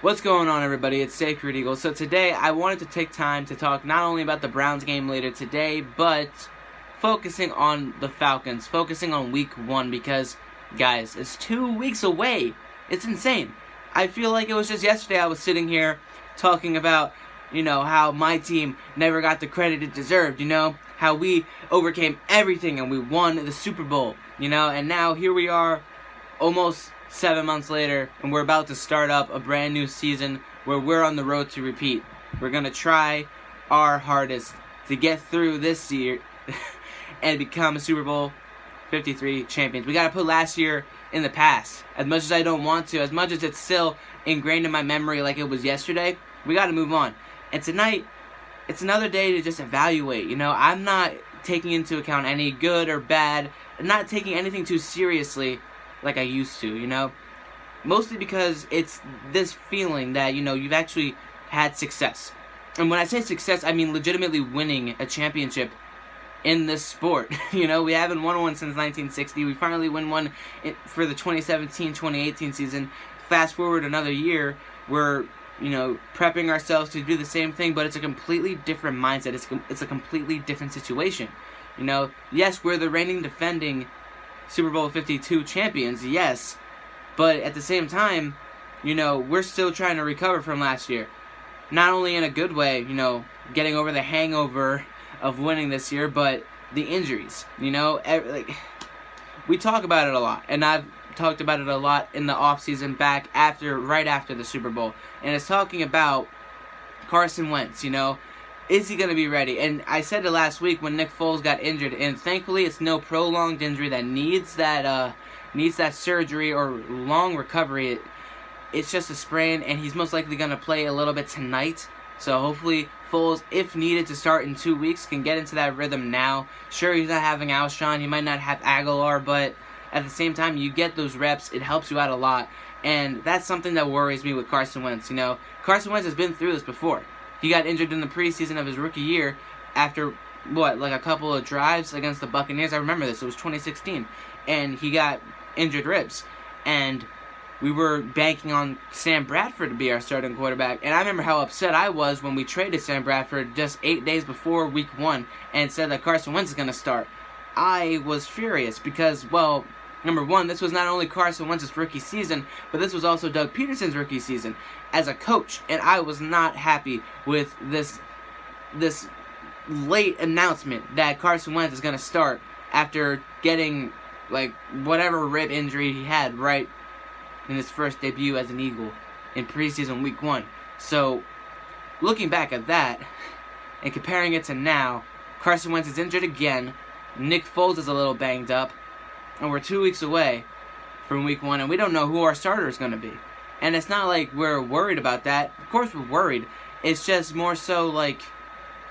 What's going on, everybody? It's Sacred Eagle. So today I wanted to take time to talk not only about the Browns game later today, but focusing on the Falcons, focusing on week 1 because, guys, it's 2 weeks away. It's insane. I feel like it was just yesterday I was sitting here talking about, how my team never got the credit it deserved, how we overcame everything and we won the Super Bowl, and now here we are almost 7 months later, and we're about to start up a brand new season where we're on the road to repeat. We're going to try our hardest to get through this year and become a Super Bowl 53 champions. We got to put last year in the past. As much as I don't want to, as much as it's still ingrained in my memory like it was yesterday, we got to move on. And tonight, it's another day to just evaluate. I'm not taking into account any good or bad, not taking anything too seriously like I used to, mostly because it's this feeling that, you've actually had success. And when I say success, I mean legitimately winning a championship in this sport. We haven't won one since 1960. We finally win one for the 2017-2018 season. Fast forward another year, we're, prepping ourselves to do the same thing, but it's a completely different mindset. It's a completely different situation. Yes, we're the reigning defending Super Bowl 52 champions, yes, but at the same time, we're still trying to recover from last year. Not only in a good way, getting over the hangover of winning this year, but the injuries, we talk about it a lot, and I've talked about it a lot in the offseason right after the Super Bowl, and it's talking about Carson Wentz, is he going to be ready? And I said it last week when Nick Foles got injured, and thankfully it's no prolonged injury that needs that surgery or long recovery. It's just a sprain, and he's most likely going to play a little bit tonight. So hopefully Foles, if needed to start in 2 weeks, can get into that rhythm now. Sure, he's not having Alshon, he might not have Aguilar, but at the same time, you get those reps, it helps you out a lot. And that's something that worries me with Carson Wentz. Carson Wentz has been through this before. He got injured in the preseason of his rookie year after, a couple of drives against the Buccaneers. I remember this. It was 2016. And he got injured ribs. And we were banking on Sam Bradford to be our starting quarterback. And I remember how upset I was when we traded Sam Bradford just 8 days before week 1 and said that Carson Wentz is going to start. I was furious because, number one, this was not only Carson Wentz's rookie season, but this was also Doug Peterson's rookie season as a coach, and I was not happy with this late announcement that Carson Wentz is going to start after getting, whatever rib injury he had right in his first debut as an Eagle in preseason week 1. So, looking back at that and comparing it to now, Carson Wentz is injured again, Nick Foles is a little banged up, and we're 2 weeks away from week 1, and we don't know who our starter is going to be. And it's not like we're worried about that. Of course we're worried. It's just more so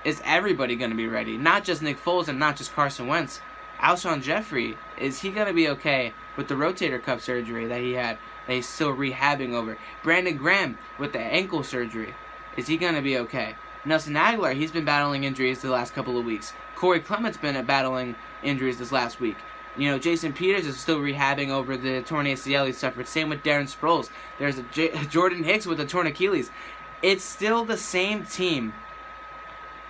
is everybody going to be ready? Not just Nick Foles and not just Carson Wentz. Alshon Jeffrey, is he going to be okay with the rotator cuff surgery that he had, that he's still rehabbing over? Brandon Graham with the ankle surgery, is he going to be okay? Nelson Aguilar, he's been battling injuries the last couple of weeks. Corey Clement's been battling injuries this last week. Jason Peters is still rehabbing over the torn ACL he suffered. Same with Darren Sproles. There's Jordan Hicks with the torn Achilles. It's still the same team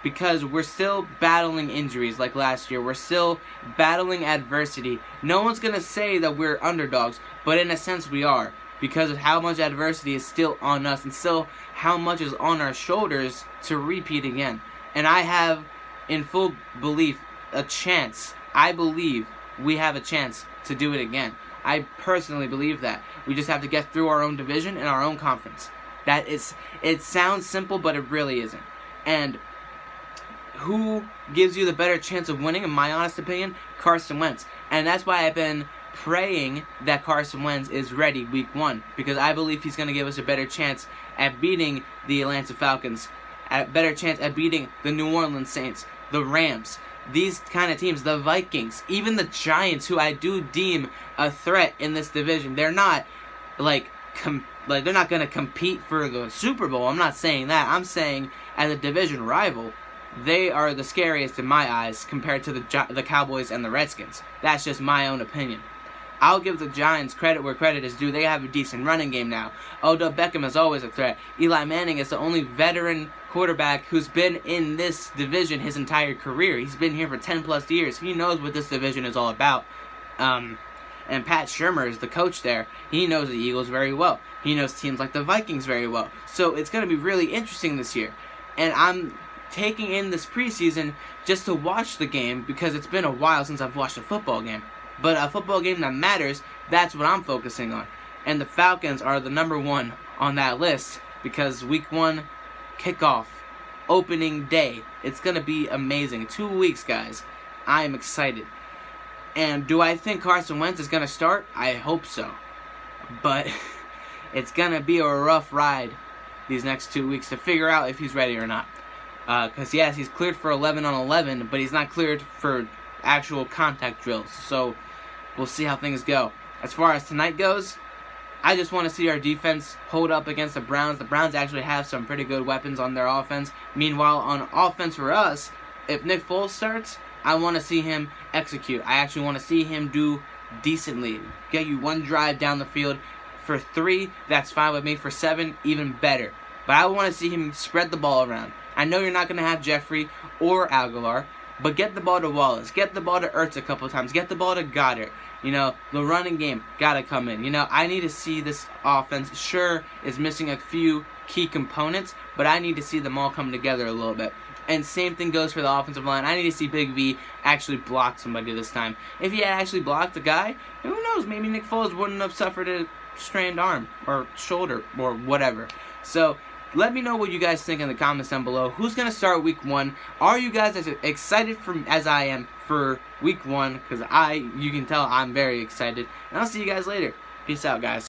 because we're still battling injuries like last year. We're still battling adversity. No one's going to say that we're underdogs, but in a sense we are because of how much adversity is still on us and still how much is on our shoulders to repeat again. And I have, in full belief, a chance. I believe we have a chance to do it again. I personally believe that. We just have to get through our own division and our own conference. It sounds simple, but it really isn't. And who gives you the better chance of winning, in my honest opinion? Carson Wentz. And that's why I've been praying that Carson Wentz is ready week 1, because I believe he's going to give us a better chance at beating the Atlanta Falcons, a better chance at beating the New Orleans Saints, the Rams, these kind of teams, the Vikings, even the Giants, who I do deem a threat in this division. They're not they're not going to compete for the Super Bowl. I'm not saying that. I'm saying as a division rival, they are the scariest in my eyes compared to the Cowboys and the Redskins. That's just my own opinion. I'll give the Giants credit where credit is due. They have a decent running game now. Odell Beckham is always a threat. Eli Manning is the only veteran quarterback who's been in this division his entire career. He's been here for 10 plus years. He knows what this division is all about. And Pat Shurmur is the coach there. He knows the Eagles very well. He knows teams like the Vikings very well. So it's going to be really interesting this year. And I'm taking in this preseason just to watch the game because it's been a while since I've watched a football game. But a football game that matters, that's what I'm focusing on. And the Falcons are the number one on that list because week 1, kickoff, opening day. It's going to be amazing. 2 weeks, guys. I am excited. And do I think Carson Wentz is going to start? I hope so. But it's going to be a rough ride these next 2 weeks to figure out if he's ready or not. Because, yes, he's cleared for 11 on 11, but he's not cleared for actual contact drills. So we'll see how things go. As far as tonight goes, I just want to see our defense hold up against the Browns. The Browns actually have some pretty good weapons on their offense. Meanwhile, on offense for us, if Nick Foles starts, I want to see him execute. I actually want to see him do decently. Get you one drive down the field. For 3, that's fine with me. For 7, even better. But I want to see him spread the ball around. I know you're not going to have Jeffrey or Aguilar, but get the ball to Wallace. Get the ball to Ertz a couple times. Get the ball to Goddard. You know, the running game got to come in. You know, I need to see this offense. Sure, is missing a few key components, but I need to see them all come together a little bit. And same thing goes for the offensive line. I need to see Big V actually block somebody this time. If he had actually blocked a guy, who knows? Maybe Nick Foles wouldn't have suffered a strained arm or shoulder or whatever. So let me know what you guys think in the comments down below. Who's going to start week 1? Are you guys as excited as I am for week 1? Because you can tell I'm very excited. And I'll see you guys later. Peace out, guys.